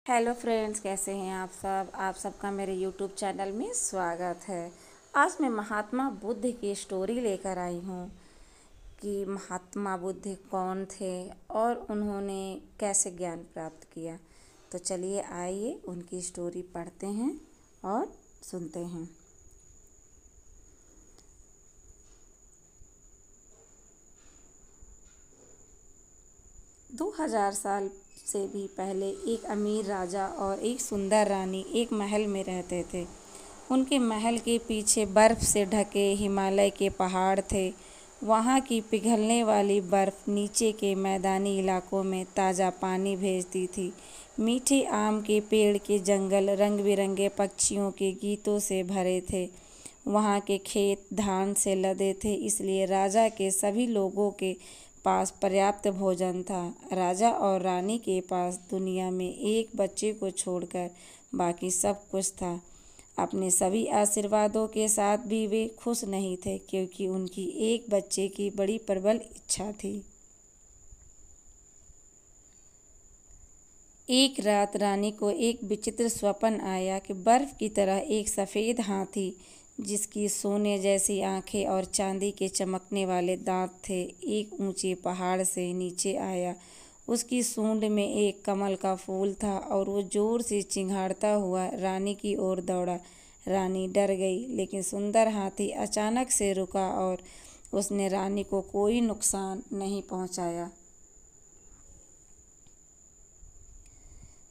Hello friends, कैसे हैं आप सबका मेरे यूट्यूब चैनल में स्वागत है। आज मैं महात्मा बुद्ध की स्टोरी लेकर आई हूँ कि महात्मा बुद्ध कौन थे और उन्होंने कैसे ज्ञान प्राप्त किया। तो चलिए आइए उनकी स्टोरी पढ़ते हैं और सुनते हैं। 2000 साल से भी पहले एक अमीर राजा और एक सुंदर रानी एक महल में रहते थे। उनके महल के पीछे बर्फ से ढके हिमालय के पहाड़ थे। वहाँ की पिघलने वाली बर्फ नीचे के मैदानी इलाकों में ताज़ा पानी भेजती थी। मीठे आम के पेड़ के जंगल रंग बिरंगे पक्षियों के गीतों से भरे थे। वहाँ के खेत धान से लदे थे, इसलिए राजा के सभी लोगों के पास पर्याप्त भोजन था। राजा और रानी के पास दुनिया में एक बच्चे को छोड़कर बाकी सब कुछ था। अपने सभी आशीर्वादों के साथ भी वे खुश नहीं थे, क्योंकि उनकी एक बच्चे की बड़ी प्रबल इच्छा थी। एक रात रानी को एक विचित्र स्वप्न आया कि बर्फ की तरह एक सफ़ेद हाथी, जिसकी सोने जैसी आंखें और चांदी के चमकने वाले दांत थे, एक ऊंचे पहाड़ से नीचे आया। उसकी सूंड में एक कमल का फूल था और वो जोर से चिंघाड़ता हुआ रानी की ओर दौड़ा। रानी डर गई, लेकिन सुंदर हाथी अचानक से रुका और उसने रानी को कोई नुकसान नहीं पहुंचाया।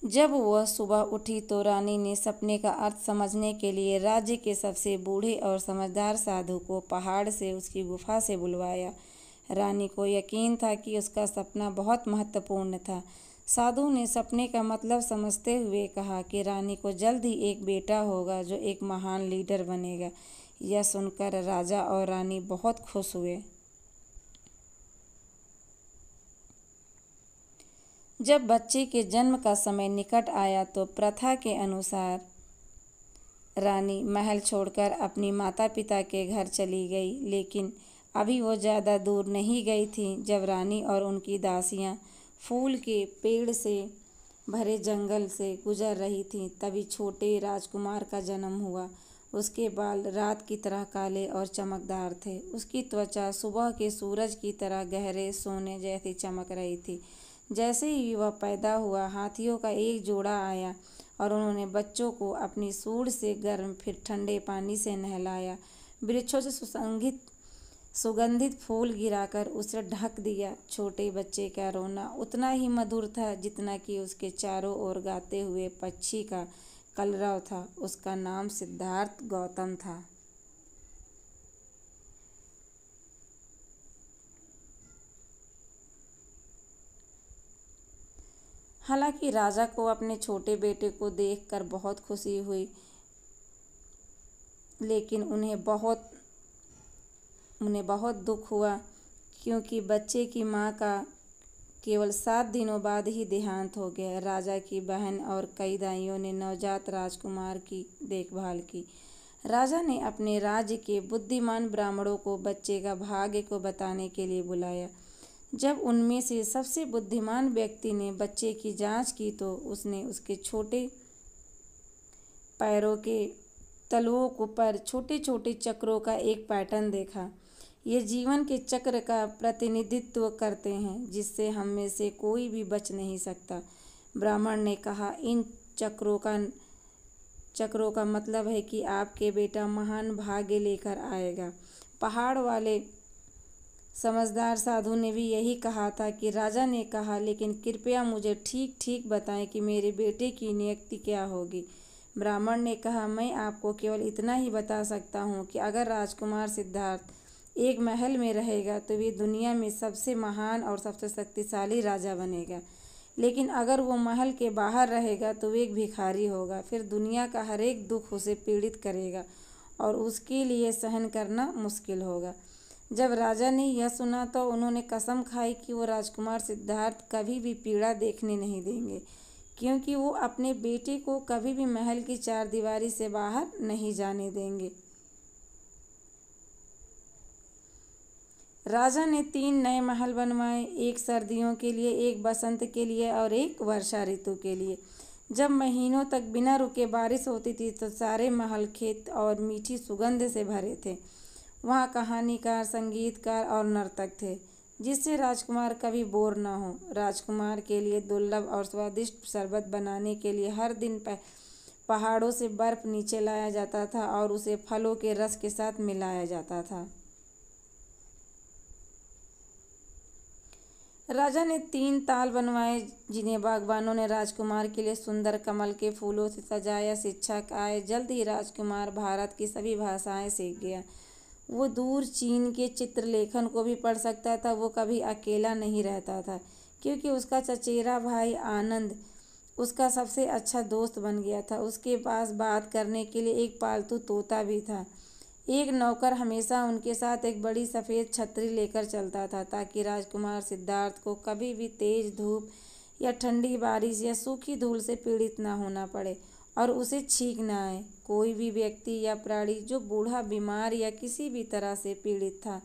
जब वह सुबह उठी तो रानी ने सपने का अर्थ समझने के लिए राज्य के सबसे बूढ़े और समझदार साधु को पहाड़ से उसकी गुफा से बुलवाया। रानी को यकीन था कि उसका सपना बहुत महत्वपूर्ण था। साधु ने सपने का मतलब समझते हुए कहा कि रानी को जल्द ही एक बेटा होगा जो एक महान लीडर बनेगा। यह सुनकर राजा और रानी बहुत खुश हुए। जब बच्चे के जन्म का समय निकट आया तो प्रथा के अनुसार रानी महल छोड़कर अपनी माता पिता के घर चली गई। लेकिन अभी वो ज़्यादा दूर नहीं गई थी। जब रानी और उनकी दासियां फूल के पेड़ से भरे जंगल से गुजर रही थीं, तभी छोटे राजकुमार का जन्म हुआ। उसके बाल रात की तरह काले और चमकदार थे। उसकी त्वचा सुबह के सूरज की तरह गहरे सोने जैसी चमक रही थी। जैसे ही वह पैदा हुआ, हाथियों का एक जोड़ा आया और उन्होंने बच्चों को अपनी सूंड से गर्म फिर ठंडे पानी से नहलाया। वृक्षों से सुगंधित फूल गिराकर उसे ढक दिया। छोटे बच्चे का रोना उतना ही मधुर था जितना कि उसके चारों ओर गाते हुए पक्षी का कलरव था। उसका नाम सिद्धार्थ गौतम था। हालांकि राजा को अपने छोटे बेटे को देखकर बहुत खुशी हुई, लेकिन उन्हें बहुत दुख हुआ, क्योंकि बच्चे की मां का केवल 7 दिनों बाद ही देहांत हो गया। राजा की बहन और कई दाइयों ने नवजात राजकुमार की देखभाल की। राजा ने अपने राज्य के बुद्धिमान ब्राह्मणों को बच्चे का भाग्य को बताने के लिए बुलाया। जब उनमें से सबसे बुद्धिमान व्यक्ति ने बच्चे की जांच की तो उसने उसके छोटे पैरों के तलुओं को पर छोटे छोटे चक्रों का एक पैटर्न देखा। ये जीवन के चक्र का प्रतिनिधित्व करते हैं, जिससे हम में से कोई भी बच नहीं सकता। ब्राह्मण ने कहा, इन चक्रों का मतलब है कि आपके बेटा महान भाग्य लेकर आएगा। पहाड़ वाले समझदार साधु ने भी यही कहा था कि राजा ने कहा, लेकिन कृपया मुझे ठीक ठीक बताएं कि मेरे बेटे की नियति क्या होगी। ब्राह्मण ने कहा, मैं आपको केवल इतना ही बता सकता हूँ कि अगर राजकुमार सिद्धार्थ एक महल में रहेगा तो वे दुनिया में सबसे महान और सबसे शक्तिशाली राजा बनेगा। लेकिन अगर वो महल के बाहर रहेगा तो वे एक भिखारी होगा। फिर दुनिया का हर एक दुख उसे पीड़ित करेगा और उसके लिए सहन करना मुश्किल होगा। जब राजा ने यह सुना तो उन्होंने कसम खाई कि वो राजकुमार सिद्धार्थ कभी भी पीड़ा देखने नहीं देंगे, क्योंकि वो अपने बेटे को कभी भी महल की चारदीवारी से बाहर नहीं जाने देंगे। राजा ने 3 नए महल बनवाए, एक सर्दियों के लिए, एक बसंत के लिए और एक वर्षा ऋतु के लिए। जब महीनों तक बिना रुके बारिश होती थी तो सारे महल खेत और मीठी सुगंध से भरे थे। वहाँ कहानीकार, संगीतकार और नर्तक थे, जिससे राजकुमार कभी बोर न हो। राजकुमार के लिए दुर्लभ और स्वादिष्ट शरबत बनाने के लिए हर दिन पहाड़ों से बर्फ नीचे लाया जाता था और उसे फलों के रस के साथ मिलाया जाता था। राजा ने 3 ताल बनवाए, जिन्हें बागबानों ने राजकुमार के लिए सुंदर कमल के फूलों से सजाया। शिक्षक आए। जल्द ही राजकुमार भारत की सभी भाषाएं सीख गया। वो दूर चीन के चित्रलेखन को भी पढ़ सकता था। वो कभी अकेला नहीं रहता था, क्योंकि उसका चचेरा भाई आनंद उसका सबसे अच्छा दोस्त बन गया था। उसके पास बात करने के लिए एक पालतू तोता भी था। एक नौकर हमेशा उनके साथ एक बड़ी सफ़ेद छतरी लेकर चलता था, ताकि राजकुमार सिद्धार्थ को कभी भी तेज धूप या ठंडी बारिश या सूखी धूल से पीड़ित न होना पड़े और उसे छींक न आए। कोई भी व्यक्ति या प्राणी जो बूढ़ा, बीमार या किसी भी तरह से पीड़ित था,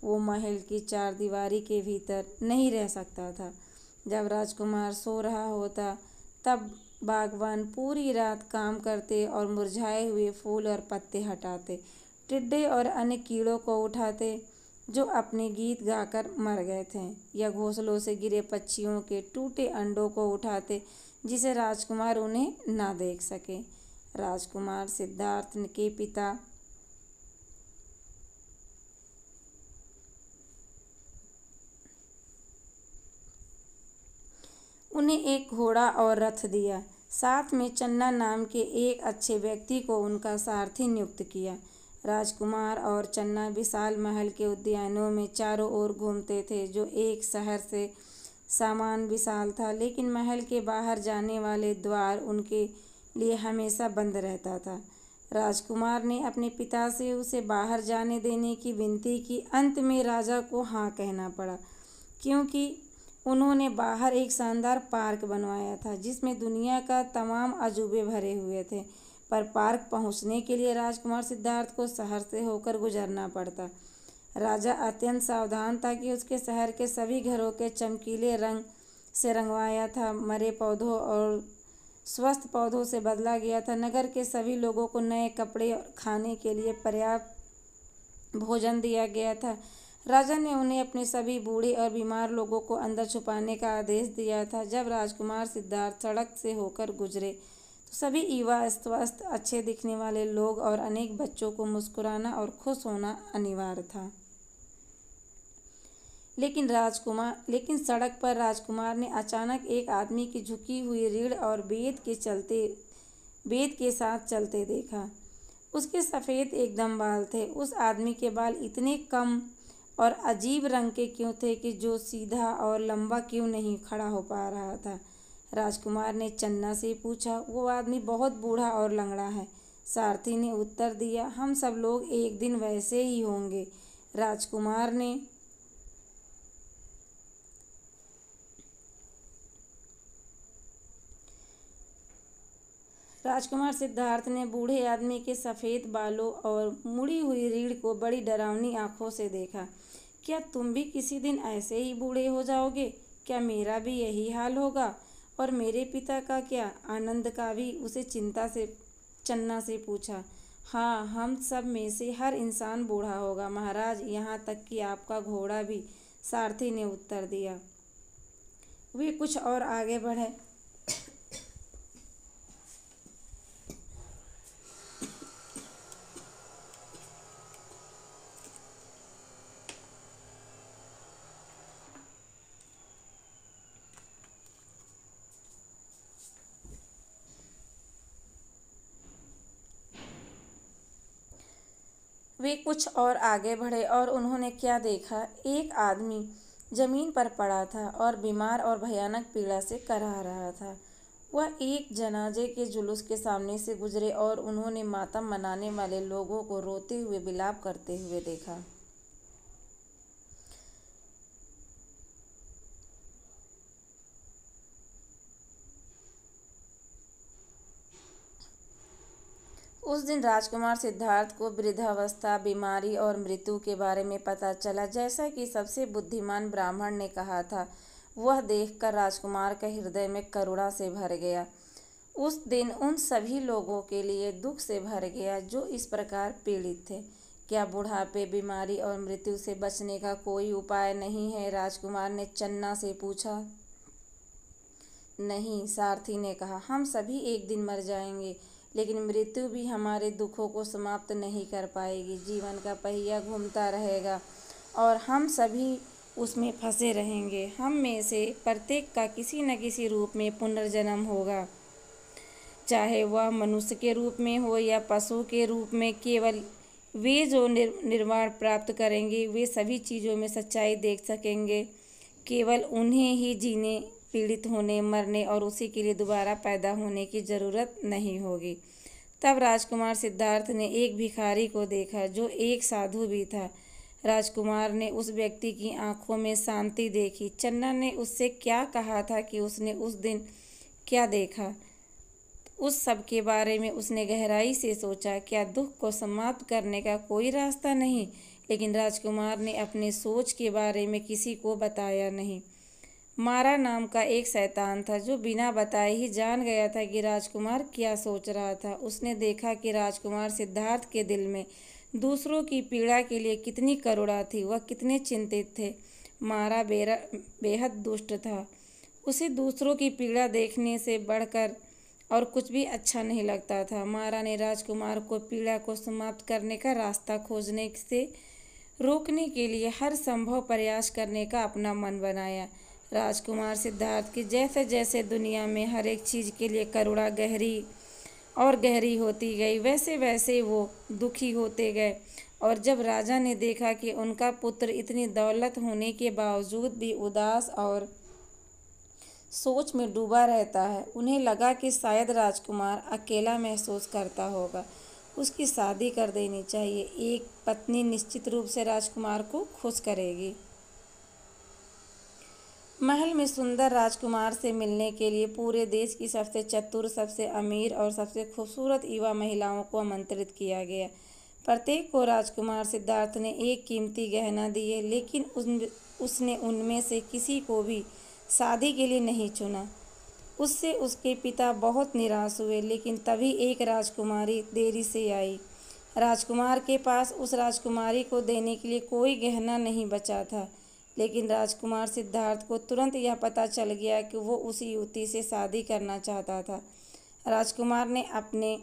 वो महल की चारदीवारी के भीतर नहीं रह सकता था। जब राजकुमार सो रहा होता, तब बागवान पूरी रात काम करते और मुरझाए हुए फूल और पत्ते हटाते, टिड्डे और अन्य कीड़ों को उठाते जो अपने गीत गाकर मर गए थे, या घोंसलों से गिरे पक्षियों के टूटे अंडों को उठाते, जिसे राजकुमार उन्हें ना देख सके। राजकुमार सिद्धार्थ के पिता उन्हें एक घोड़ा और रथ दिया। साथ में चन्ना नाम के एक अच्छे व्यक्ति को उनका सारथी नियुक्त किया। राजकुमार और चन्ना विशाल महल के उद्यानों में चारों ओर घूमते थे, जो एक शहर से सामान विशाल था, लेकिन महल के बाहर जाने वाले द्वार उनके लिए हमेशा बंद रहता था। राजकुमार ने अपने पिता से उसे बाहर जाने देने की विनती की। अंत में राजा को हाँ कहना पड़ा, क्योंकि उन्होंने बाहर एक शानदार पार्क बनवाया था, जिसमें दुनिया का तमाम अजूबे भरे हुए थे। पर पार्क पहुंचने के लिए राजकुमार सिद्धार्थ को शहर से होकर गुजरना पड़ता। राजा अत्यंत सावधान था कि उसके शहर के सभी घरों के चमकीले रंग से रंगवाया था, मरे पौधों और स्वस्थ पौधों से बदला गया था। नगर के सभी लोगों को नए कपड़े और खाने के लिए पर्याप्त भोजन दिया गया था। राजा ने उन्हें अपने सभी बूढ़े और बीमार लोगों को अंदर छुपाने का आदेश दिया था। जब राजकुमार सिद्धार्थ सड़क से होकर गुजरे तो सभी युवा, स्वस्थ, अच्छे दिखने वाले लोग और अनेक बच्चों को मुस्कुराना और खुश होना अनिवार्य था। लेकिन सड़क पर राजकुमार ने अचानक एक आदमी की झुकी हुई रीढ़ और बेद के साथ चलते देखा। उसके सफ़ेद एकदम बाल थे। उस आदमी के बाल इतने कम और अजीब रंग के क्यों थे कि जो सीधा और लंबा क्यों नहीं खड़ा हो पा रहा था। राजकुमार ने चन्ना से पूछा, वो आदमी बहुत बूढ़ा और लंगड़ा है। सारथी ने उत्तर दिया, हम सब लोग एक दिन वैसे ही होंगे। राजकुमार सिद्धार्थ ने बूढ़े आदमी के सफ़ेद बालों और मुड़ी हुई रीढ़ को बड़ी डरावनी आंखों से देखा। क्या तुम भी किसी दिन ऐसे ही बूढ़े हो जाओगे? क्या मेरा भी यही हाल होगा? और मेरे पिता का क्या? आनंद का भी उसे चन्ना से पूछा। हाँ, हम सब में से हर इंसान बूढ़ा होगा महाराज, यहाँ तक कि आपका घोड़ा भी, सारथी ने उत्तर दिया। वे कुछ और आगे बढ़े और उन्होंने क्या देखा? एक आदमी जमीन पर पड़ा था और बीमार और भयानक पीड़ा से कराह रहा था। वह एक जनाजे के जुलूस के सामने से गुजरे और उन्होंने मातम मनाने वाले लोगों को रोते हुए विलाप करते हुए देखा। उस दिन राजकुमार सिद्धार्थ को वृद्धावस्था, बीमारी और मृत्यु के बारे में पता चला, जैसा कि सबसे बुद्धिमान ब्राह्मण ने कहा था। वह देखकर राजकुमार का हृदय में करुणा से भर गया। उस दिन उन सभी लोगों के लिए दुख से भर गया जो इस प्रकार पीड़ित थे। क्या बुढ़ापे, बीमारी और मृत्यु से बचने का कोई उपाय नहीं है? राजकुमार ने चन्ना से पूछा। नहीं, सारथी ने कहा, हम सभी एक दिन मर जाएंगे, लेकिन मृत्यु भी हमारे दुखों को समाप्त नहीं कर पाएगी। जीवन का पहिया घूमता रहेगा और हम सभी उसमें फंसे रहेंगे। हम में से प्रत्येक का किसी न किसी रूप में पुनर्जन्म होगा, चाहे वह मनुष्य के रूप में हो या पशु के रूप में। केवल वे जो निर्वाण प्राप्त करेंगे वे सभी चीज़ों में सच्चाई देख सकेंगे। केवल उन्हें ही जीने, पीड़ित होने, मरने और उसी के लिए दोबारा पैदा होने की ज़रूरत नहीं होगी। तब राजकुमार सिद्धार्थ ने एक भिखारी को देखा जो एक साधु भी था। राजकुमार ने उस व्यक्ति की आंखों में शांति देखी। चन्ना ने उससे क्या कहा था कि उसने उस दिन क्या देखा, उस सब के बारे में उसने गहराई से सोचा। क्या दुख को समाप्त करने का कोई रास्ता नहीं? लेकिन राजकुमार ने अपने सोच के बारे में किसी को बताया नहीं। मारा नाम का एक शैतान था जो बिना बताए ही जान गया था कि राजकुमार क्या सोच रहा था। उसने देखा कि राजकुमार सिद्धार्थ के दिल में दूसरों की पीड़ा के लिए कितनी करुणा थी, वह कितने चिंतित थे। मारा बेहद दुष्ट था। उसे दूसरों की पीड़ा देखने से बढ़कर और कुछ भी अच्छा नहीं लगता था। मारा ने राजकुमार को पीड़ा को समाप्त करने का रास्ता खोजने से रोकने के लिए हर संभव प्रयास करने का अपना मन बनाया। राजकुमार सिद्धार्थ की जैसे जैसे दुनिया में हर एक चीज़ के लिए करुणा गहरी और गहरी होती गई, वैसे वैसे वो दुखी होते गए। और जब राजा ने देखा कि उनका पुत्र इतनी दौलत होने के बावजूद भी उदास और सोच में डूबा रहता है, उन्हें लगा कि शायद राजकुमार अकेला महसूस करता होगा। उसकी शादी कर देनी चाहिए। एक पत्नी निश्चित रूप से राजकुमार को खुश करेगी। महल में सुंदर राजकुमार से मिलने के लिए पूरे देश की सबसे चतुर, सबसे अमीर और सबसे खूबसूरत युवा महिलाओं को आमंत्रित किया गया। प्रत्येक को राजकुमार सिद्धार्थ ने एक कीमती गहना दिए, लेकिन उसने उनमें से किसी को भी शादी के लिए नहीं चुना। उससे उसके पिता बहुत निराश हुए। लेकिन तभी एक राजकुमारी देरी से आई। राजकुमार के पास उस राजकुमारी को देने के लिए कोई गहना नहीं बचा था। लेकिन राजकुमार सिद्धार्थ को तुरंत यह पता चल गया कि वो उस युवती से शादी करना चाहता था। राजकुमार ने अपने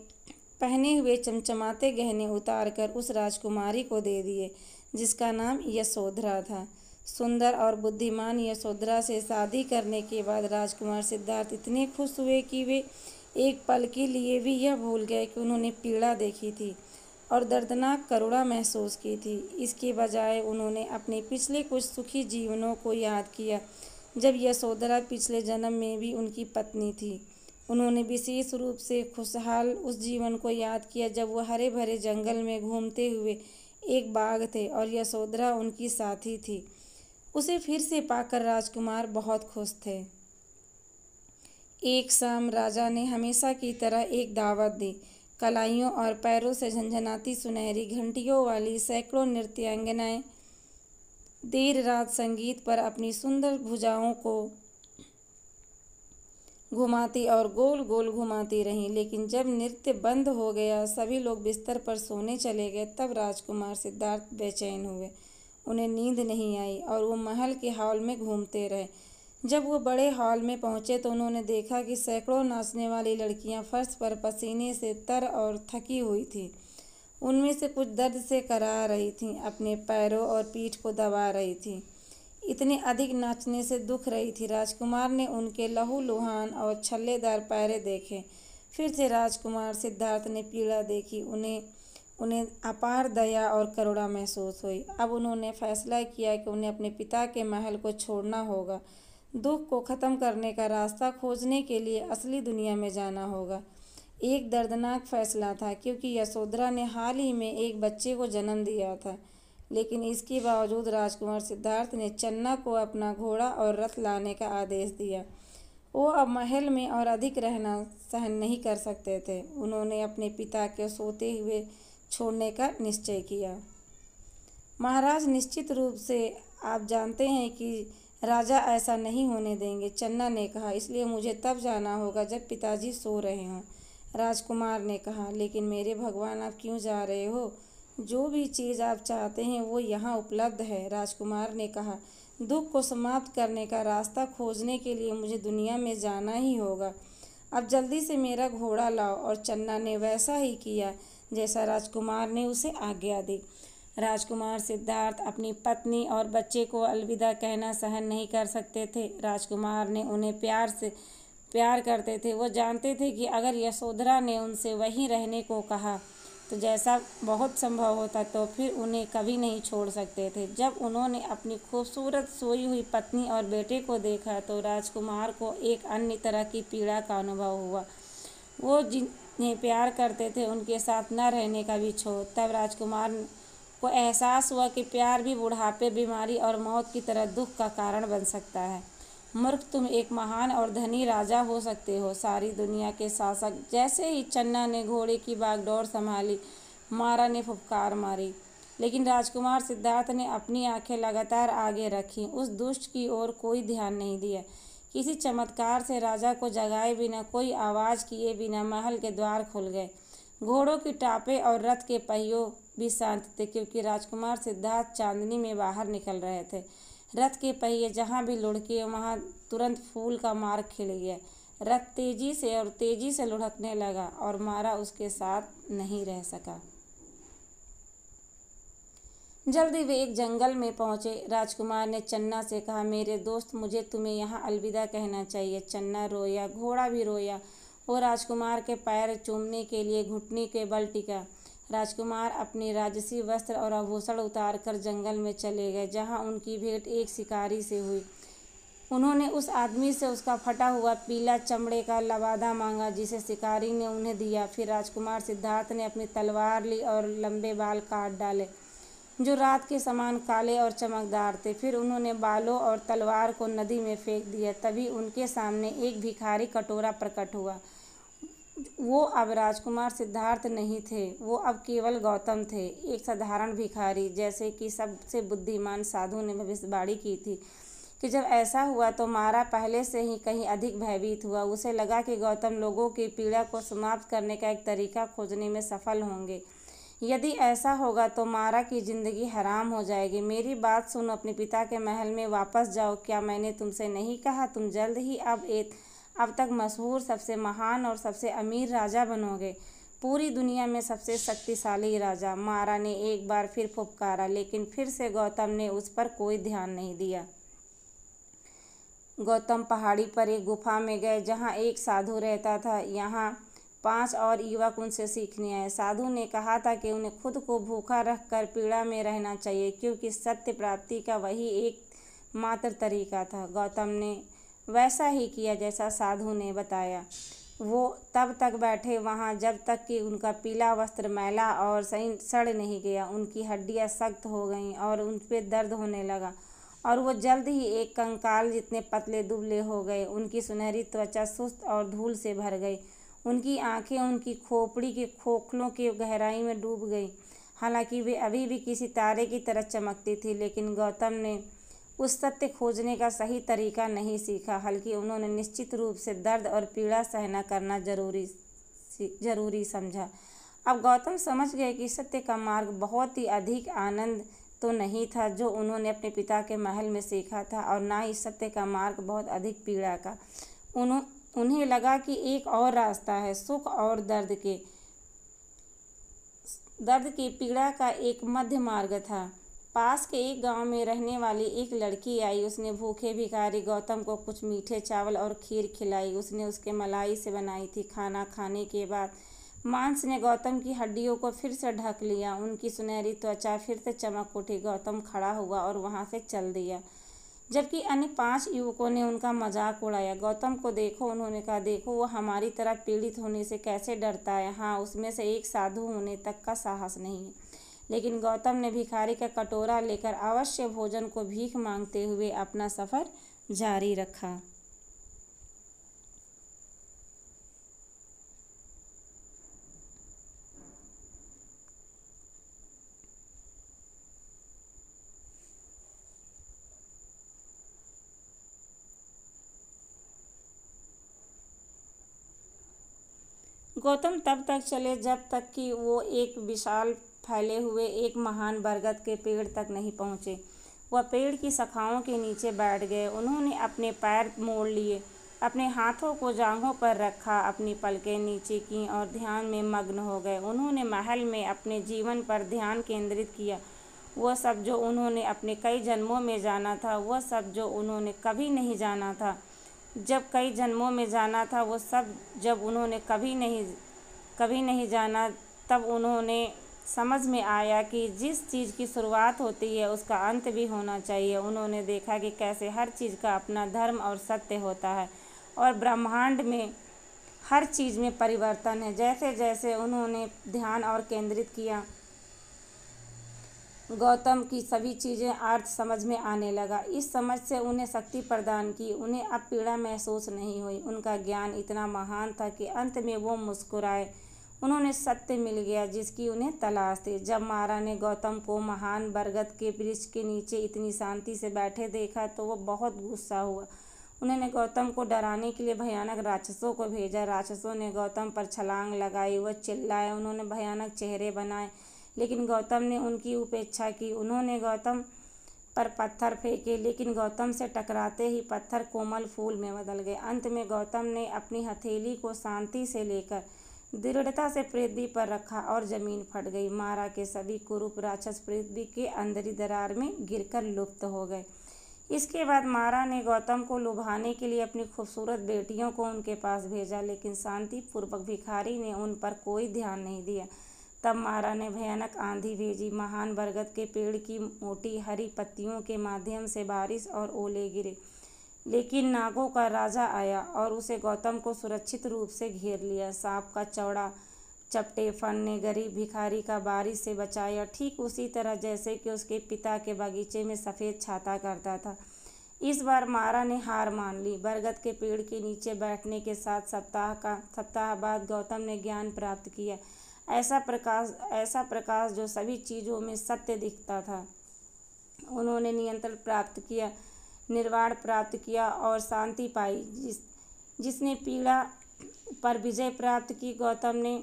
पहने हुए चमचमाते गहने उतारकर उस राजकुमारी को दे दिए, जिसका नाम यशोधरा था। सुंदर और बुद्धिमान यशोधरा से शादी करने के बाद राजकुमार सिद्धार्थ इतने खुश हुए कि वे एक पल के लिए भी यह भूल गए कि उन्होंने पीड़ा देखी थी और दर्दनाक करुणा महसूस की थी। इसके बजाय उन्होंने अपने पिछले कुछ सुखी जीवनों को याद किया, जब यशोधरा पिछले जन्म में भी उनकी पत्नी थी। उन्होंने विशेष रूप से खुशहाल उस जीवन को याद किया जब वह हरे भरे जंगल में घूमते हुए एक बाघ थे और यशोधरा उनकी साथी थी। उसे फिर से पाकर राजकुमार बहुत खुश थे। एक शाम राजा ने हमेशा की तरह एक दावत दी। कलाइयों और पैरों से झंझनाती सुनहरी घंटियों वाली सैकड़ों नृत्यांगनाएं देर रात संगीत पर अपनी सुंदर भुजाओं को घुमाती और गोल गोल घुमाती रहीं। लेकिन जब नृत्य बंद हो गया, सभी लोग बिस्तर पर सोने चले गए, तब राजकुमार सिद्धार्थ बेचैन हुए। उन्हें नींद नहीं आई और वो महल के हॉल में घूमते रहे। जब वो बड़े हॉल में पहुंचे तो उन्होंने देखा कि सैकड़ों नाचने वाली लड़कियां फर्श पर पसीने से तर और थकी हुई थीं। उनमें से कुछ दर्द से कराह रही थीं, अपने पैरों और पीठ को दबा रही थीं। इतने अधिक नाचने से दुख रही थी। राजकुमार ने उनके लहूलुहान और छल्लेदार पैर देखे। फिर से राजकुमार सिद्धार्थ ने पीड़ा देखी। उन्हें अपार दया और करुणा महसूस हुई। अब उन्होंने फैसला किया कि उन्हें अपने पिता के महल को छोड़ना होगा। दुख को ख़त्म करने का रास्ता खोजने के लिए असली दुनिया में जाना होगा। एक दर्दनाक फैसला था, क्योंकि यशोधरा ने हाल ही में एक बच्चे को जन्म दिया था। लेकिन इसके बावजूद राजकुमार सिद्धार्थ ने चन्ना को अपना घोड़ा और रथ लाने का आदेश दिया। वो अब महल में और अधिक रहना सहन नहीं कर सकते थे। उन्होंने अपने पिता के सोते हुए छोड़ने का निश्चय किया। महाराज, निश्चित रूप से आप जानते हैं कि राजा ऐसा नहीं होने देंगे, चन्ना ने कहा। इसलिए मुझे तब जाना होगा जब पिताजी सो रहे हों। राजकुमार ने कहा, लेकिन मेरे भगवान, आप क्यों जा रहे हो? जो भी चीज़ आप चाहते हैं वो यहाँ उपलब्ध है। राजकुमार ने कहा, दुख को समाप्त करने का रास्ता खोजने के लिए मुझे दुनिया में जाना ही होगा। अब जल्दी से मेरा घोड़ा लाओ। और चन्ना ने वैसा ही किया जैसा राजकुमार ने उसे आज्ञा दी। राजकुमार सिद्धार्थ अपनी पत्नी और बच्चे को अलविदा कहना सहन नहीं कर सकते थे। राजकुमार ने उन्हें प्यार करते थे। वो जानते थे कि अगर यशोधरा ने उनसे वहीं रहने को कहा तो जैसा बहुत संभव होता, तो फिर उन्हें कभी नहीं छोड़ सकते थे। जब उन्होंने अपनी खूबसूरत सोई हुई पत्नी और बेटे को देखा तो राजकुमार को एक अन्य तरह की पीड़ा का अनुभव हुआ। वो जिन्हें प्यार करते थे उनके साथ न रहने का भी छोड़। तब राजकुमार को एहसास हुआ कि प्यार भी बुढ़ापे, बीमारी और मौत की तरह दुख का कारण बन सकता है। मूर्ख, तुम एक महान और धनी राजा हो सकते हो, सारी दुनिया के शासक। जैसे ही चन्ना ने घोड़े की बागडोर संभाली, मारा ने फुफकार मारी, लेकिन राजकुमार सिद्धार्थ ने अपनी आंखें लगातार आगे रखीं। उस दुष्ट की ओर कोई ध्यान नहीं दिया। किसी चमत्कार से राजा को जगाए बिना, कोई आवाज़ किए बिना महल के द्वार खुल गए। घोड़ों की टापें और रथ के पहियों भी शांत थे, क्योंकि राजकुमार सिद्धार्थ चांदनी में बाहर निकल रहे थे। रथ के पहिए जहाँ भी लुढ़के वहाँ तुरंत फूल का मार्ग खिल गया। रथ तेजी से लुढ़कने लगा और मारा उसके साथ नहीं रह सका। जल्दी वे एक जंगल में पहुंचे। राजकुमार ने चन्ना से कहा, मेरे दोस्त, मुझे तुम्हें यहाँ अलविदा कहना चाहिए। चन्ना रोया, घोड़ा भी रोया। वो राजकुमार के पैर चूमने के लिए घुटने के बल टिका। राजकुमार अपने राजसी वस्त्र और आभूषण उतार कर जंगल में चले गए, जहाँ उनकी भेंट एक शिकारी से हुई। उन्होंने उस आदमी से उसका फटा हुआ पीला चमड़े का लबादा मांगा, जिसे शिकारी ने उन्हें दिया। फिर राजकुमार सिद्धार्थ ने अपनी तलवार ली और लंबे बाल काट डाले, जो रात के समान काले और चमकदार थे। फिर उन्होंने बालों और तलवार को नदी में फेंक दिया। तभी उनके सामने एक भिखारी कटोरा प्रकट हुआ। वो अब राजकुमार सिद्धार्थ नहीं थे, वो अब केवल गौतम थे, एक साधारण भिखारी। जैसे कि सबसे बुद्धिमान साधु ने भविष्यवाणी की थी कि जब ऐसा हुआ तो मारा पहले से ही कहीं अधिक भयभीत हुआ। उसे लगा कि गौतम लोगों की पीड़ा को समाप्त करने का एक तरीका खोजने में सफल होंगे। यदि ऐसा होगा तो मारा की जिंदगी हराम हो जाएगी। मेरी बात सुनो, अपने पिता के महल में वापस जाओ। क्या मैंने तुमसे नहीं कहा, तुम जल्द ही अब तक मशहूर, सबसे महान और सबसे अमीर राजा बनोगे, पूरी दुनिया में सबसे शक्तिशाली राजा। मारा ने एक बार फिर फुफकारा, लेकिन फिर से गौतम ने उस पर कोई ध्यान नहीं दिया। गौतम पहाड़ी पर एक गुफा में गए, जहाँ एक साधु रहता था। यहाँ 5 और युवक उनसे सीखने आए। साधु ने कहा था कि उन्हें खुद को भूखा रखकर पीड़ा में रहना चाहिए, क्योंकि सत्य प्राप्ति का वही एक मात्र तरीका था। गौतम ने वैसा ही किया जैसा साधु ने बताया। वो तब तक बैठे वहाँ जब तक कि उनका पीला वस्त्र मैला और सड़ नहीं गया। उनकी हड्डियाँ सख्त हो गईं और उन पर दर्द होने लगा, और वो जल्द ही एक कंकाल जितने पतले दुबले हो गए। उनकी सुनहरी त्वचा सुस्त और धूल से भर गई। उनकी आंखें उनकी खोपड़ी के खोखलों की गहराई में डूब गईं। हालांकि वे अभी भी किसी तारे की तरह चमकती थी, लेकिन गौतम ने उस सत्य खोजने का सही तरीका नहीं सीखा। बल्कि उन्होंने निश्चित रूप से दर्द और पीड़ा सहना करना जरूरी समझा। अब गौतम समझ गए कि सत्य का मार्ग बहुत ही अधिक आनंद तो नहीं था जो उन्होंने अपने पिता के महल में सीखा था, और ना ही सत्य का मार्ग बहुत अधिक पीड़ा का। उन्हें लगा कि एक और रास्ता है, सुख और दर्द की पीड़ा का एक मध्य मार्ग था। पास के एक गांव में रहने वाली एक लड़की आई। उसने भूखे भिखारी गौतम को कुछ मीठे चावल और खीर खिलाई। उसने उसके मलाई से बनाई थी। खाना खाने के बाद मांस ने गौतम की हड्डियों को फिर से ढक लिया। उनकी सुनहरी त्वचा फिर से चमक उठी। गौतम खड़ा हुआ और वहां से चल दिया, जबकि अन्य 5 युवकों ने उनका मजाक उड़ाया। गौतम को देखो, उन्होंने कहा, देखो वो हमारी तरह पीड़ित होने से कैसे डरता है। हाँ, उसमें से एक साधु होने तक का साहस नहीं है। लेकिन गौतम ने भिखारी का कटोरा लेकर अवश्य भोजन को भीख मांगते हुए अपना सफ़र जारी रखा। गौतम तब तक चले जब तक कि वो एक विशाल फैले हुए एक महान बरगद के पेड़ तक नहीं पहुँचे। वह पेड़ की शाखाओं के नीचे बैठ गए। उन्होंने अपने पैर मोड़ लिए, अपने हाथों को जांघों पर रखा, अपनी पलकें नीचे कीं और ध्यान में मग्न हो गए। उन्होंने महल में अपने जीवन पर ध्यान केंद्रित किया, वह सब जो उन्होंने अपने कई जन्मों में जाना था, वह सब जो उन्होंने कभी नहीं जाना था। जब कई जन्मों में जाना था वो सब जब उन्होंने कभी नहीं जाना, तब उन्होंने समझ में आया कि जिस चीज़ की शुरुआत होती है उसका अंत भी होना चाहिए। उन्होंने देखा कि कैसे हर चीज़ का अपना धर्म और सत्य होता है और ब्रह्मांड में हर चीज़ में परिवर्तन है। जैसे जैसे उन्होंने ध्यान और केंद्रित किया, गौतम की सभी चीज़ें अर्थ समझ में आने लगा। इस समझ से उन्हें शक्ति प्रदान की। उन्हें अब पीड़ा महसूस नहीं हुई। उनका ज्ञान इतना महान था कि अंत में वो मुस्कुराए। उन्होंने सत्य मिल गया जिसकी उन्हें तलाश थी। जब मारा ने गौतम को महान बरगद के वृक्ष के नीचे इतनी शांति से बैठे देखा तो वो बहुत गुस्सा हुआ। उन्होंने गौतम को डराने के लिए भयानक राक्षसों को भेजा। राक्षसों ने गौतम पर छलांग लगाई, वह चिल्लाए, उन्होंने भयानक चेहरे बनाए, लेकिन गौतम ने उनकी उपेक्षा की। उन्होंने गौतम पर पत्थर फेंके, लेकिन गौतम से टकराते ही पत्थर कोमल फूल में बदल गए। अंत में गौतम ने अपनी हथेली को शांति से लेकर दृढ़ता से पृथ्वी पर रखा और जमीन फट गई। मारा के सभी कुरूप राक्षस पृथ्वी के अंदरी दरार में गिरकर लुप्त हो गए। इसके बाद मारा ने गौतम को लुभाने के लिए अपनी खूबसूरत बेटियों को उनके पास भेजा, लेकिन शांतिपूर्वक भिखारी ने उन पर कोई ध्यान नहीं दिया। तब मारा ने भयानक आंधी भेजी। महान बरगद के पेड़ की मोटी हरी पत्तियों के माध्यम से बारिश और ओले गिरे, लेकिन नागों का राजा आया और उसे गौतम को सुरक्षित रूप से घेर लिया। सांप का चौड़ा चपटे फन ने गरीब भिखारी का बारिश से बचाया, ठीक उसी तरह जैसे कि उसके पिता के बगीचे में सफ़ेद छाता करता था। इस बार मारा ने हार मान ली। बरगद के पेड़ के नीचे बैठने के 7 सप्ताह बाद गौतम ने ज्ञान प्राप्त किया, ऐसा प्रकाश जो सभी चीज़ों में सत्य दिखता था। उन्होंने नियंत्रण प्राप्त किया, निर्वाण प्राप्त किया और शांति पाई। जिसने पीड़ा पर विजय प्राप्त की। गौतम ने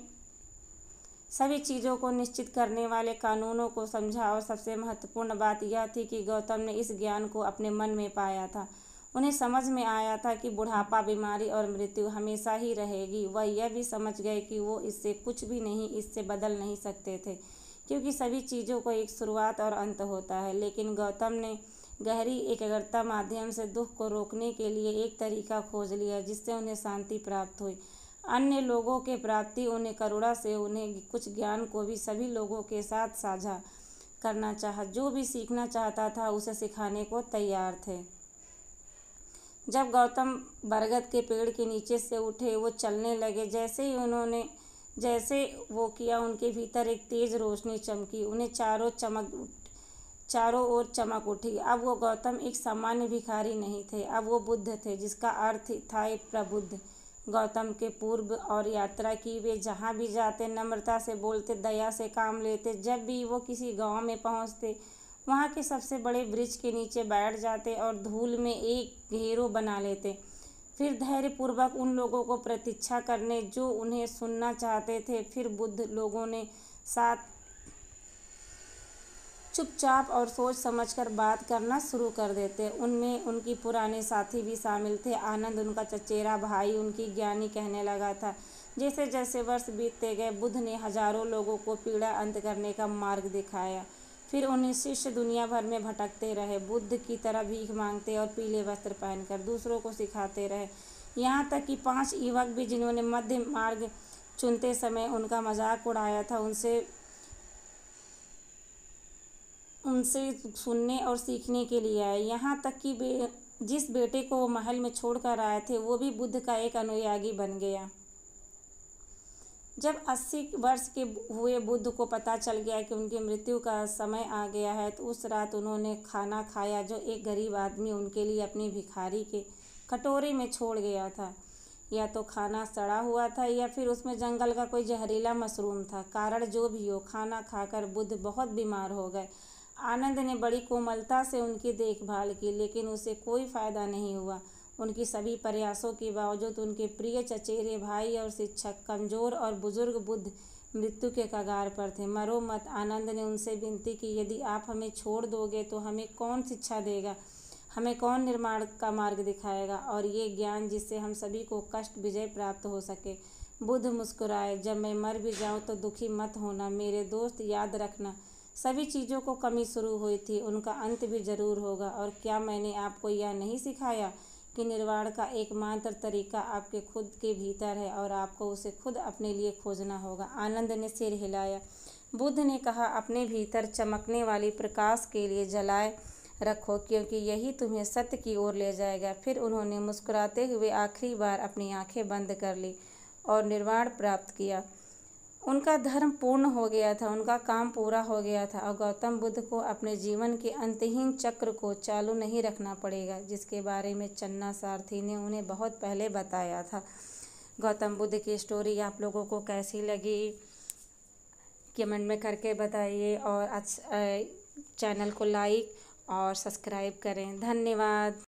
सभी चीज़ों को निश्चित करने वाले कानूनों को समझा और सबसे महत्वपूर्ण बात यह थी कि गौतम ने इस ज्ञान को अपने मन में पाया था। उन्हें समझ में आया था कि बुढ़ापा, बीमारी और मृत्यु हमेशा ही रहेगी। वह यह भी समझ गए कि वो इससे कुछ भी नहीं, इससे बदल नहीं सकते थे, क्योंकि सभी चीज़ों को एक शुरुआत और अंत होता है। लेकिन गौतम ने गहरी एकाग्रता माध्यम से दुख को रोकने के लिए एक तरीका खोज लिया जिससे उन्हें शांति प्राप्त हुई। अन्य लोगों के प्राप्ति उन्हें करुणा से उन्हें कुछ ज्ञान को भी सभी लोगों के साथ साझा करना चाहा। जो भी सीखना चाहता था उसे सिखाने को तैयार थे। जब गौतम बरगद के पेड़ के नीचे से उठे, वो चलने लगे। जैसे वो किया, उनके भीतर एक तेज रोशनी चमकी। उन्हें चारों ओर चमक उठी। अब वो गौतम एक सामान्य भिखारी नहीं थे, अब वो बुद्ध थे, जिसका अर्थ था एक प्रबुद्ध। गौतम के पूर्व और यात्रा की, वे जहाँ भी जाते नम्रता से बोलते, दया से काम लेते। जब भी वो किसी गांव में पहुँचते, वहाँ के सबसे बड़े वृक्ष के नीचे बैठ जाते और धूल में एक घेरो बना लेते। फिर धैर्यपूर्वक उन लोगों को प्रतीक्षा करने जो उन्हें सुनना चाहते थे। फिर बुद्ध लोगों ने साथ चुपचाप और सोच समझकर बात करना शुरू कर देते। उनमें उनकी पुराने साथी भी शामिल थे। आनंद, उनका चचेरा भाई, उनकी ज्ञानी, कहने लगा था। जैसे जैसे वर्ष बीतते गए, बुद्ध ने हजारों लोगों को पीड़ा अंत करने का मार्ग दिखाया। फिर उन्हें शिष्य दुनिया भर में भटकते रहे, बुद्ध की तरह भीख मांगते और पीले वस्त्र पहनकर दूसरों को सिखाते रहे। यहाँ तक कि 5 युवक भी, जिन्होंने मध्य मार्ग चुनते समय उनका मजाक उड़ाया था, उनसे सुनने और सीखने के लिए आए। यहाँ तक कि जिस बेटे को वो महल में छोड़कर आए थे, वो भी बुद्ध का एक अनुयायी बन गया। जब 80 वर्ष के हुए बुद्ध को पता चल गया कि उनकी मृत्यु का समय आ गया है, तो उस रात उन्होंने खाना खाया जो एक गरीब आदमी उनके लिए अपनी भिखारी के कटोरे में छोड़ गया था। या तो खाना सड़ा हुआ था या फिर उसमें जंगल का कोई जहरीला मशरूम था। कारण जो भी हो, खाना खाकर बुद्ध बहुत बीमार हो गए। आनंद ने बड़ी कोमलता से उनकी देखभाल की, लेकिन उसे कोई फ़ायदा नहीं हुआ। उनकी सभी प्रयासों के बावजूद उनके प्रिय चचेरे भाई और शिक्षक कमज़ोर और बुजुर्ग बुद्ध मृत्यु के कगार पर थे। मरो मत। आनंद ने उनसे विनती की, यदि आप हमें छोड़ दोगे तो हमें कौन शिक्षा देगा, हमें कौन निर्माण का मार्ग दिखाएगा और ये ज्ञान जिससे हम सभी को कष्ट विजय प्राप्त हो सके। बुद्ध मुस्कुराए, जब मैं मर भी जाऊं तो दुखी मत होना मेरे दोस्त, याद रखना सभी चीज़ों को कमी शुरू हुई थी, उनका अंत भी जरूर होगा। और क्या मैंने आपको यह नहीं सिखाया कि निर्वाण का एकमात्र तरीका आपके खुद के भीतर है और आपको उसे खुद अपने लिए खोजना होगा। आनंद ने सिर हिलाया। बुद्ध ने कहा, अपने भीतर चमकने वाली प्रकाश के लिए जलाए रखो, क्योंकि यही तुम्हें सत्य की ओर ले जाएगा। फिर उन्होंने मुस्कुराते हुए आखिरी बार अपनी आंखें बंद कर ली और निर्वाण प्राप्त किया। उनका धर्म पूर्ण हो गया था, उनका काम पूरा हो गया था और गौतम बुद्ध को अपने जीवन के अंतहीन चक्र को चालू नहीं रखना पड़ेगा, जिसके बारे में चन्ना सारथी ने उन्हें बहुत पहले बताया था। गौतम बुद्ध की स्टोरी आप लोगों को कैसी लगी कमेंट में करके बताइए और चैनल को लाइक और सब्सक्राइब करें। धन्यवाद।